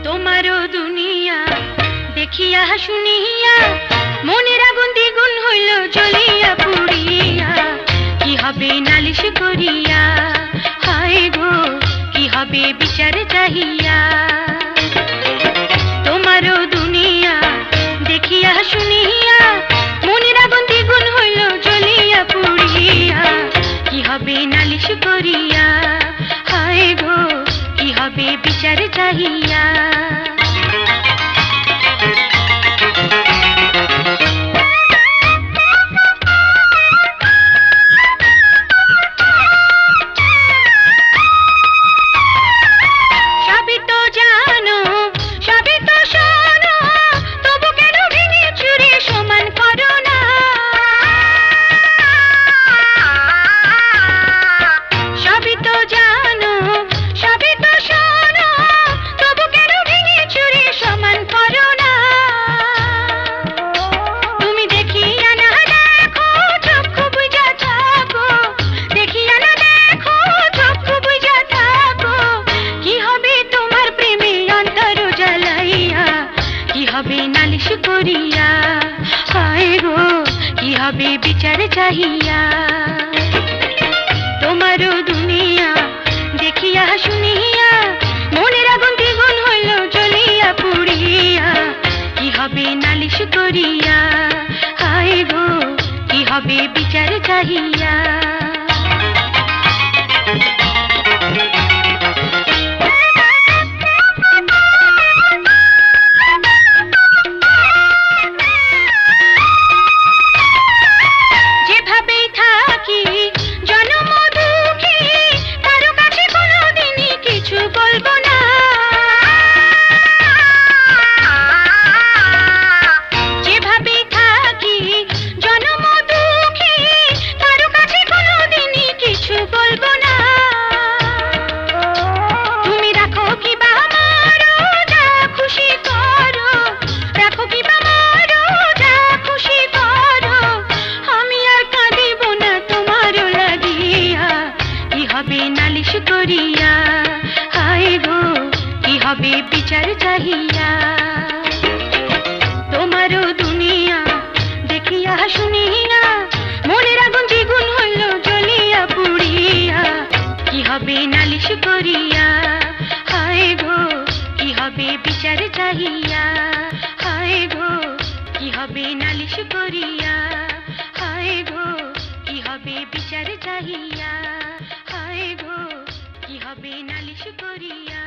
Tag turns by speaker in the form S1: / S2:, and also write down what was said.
S1: তোমারও দুনিয়া দেখিয়া শুনিয়া মনের আগুন দ্বিগুণ হইল জ্বলিয়া পুড়িয়া। কি হবে নালিশ করিয়া, হায় গো কি হবে বিচার চাহিয়া। তোমারও দুনিয়া দেখিয়া শুনিয়া মনের আগুন দ্বিগুণ হইল জ্বলিয়া পুড়িয়া। কি হবে নালিশ করিয়া, হায় গো কি হবে বিচার চাহিয়া। হবে নালিশ করিয়া, হায় গো কি হবে বিচার চাহিয়া। তোমারও দুনিয়া দেখিয়া শুনিয়া মনের আগুন দ্বিগুণ হইল জ্বলিয়া পুড়িয়া। কি হবে নালিশ করিয়া, হায় গো কি হবে বিচার চাহিয়া। নালিশ করিয়া, হায় গো কি হবে বিচার চাহিয়া। তোমারও দুনিয়া দেখিয়া শুনিয়া মনের আগুন দ্বিগুণ হইল জ্বলিয়া পুড়িয়া। কি হবে নালিশ করিয়া, হায় গো কি হবে বিচার চাহিয়া। হায় গো কি হবে নালিশ করিয়া, হায় গো কি হবে বিচার চাহিয়া। হায় গো কি হবে নালিশ করিয়া।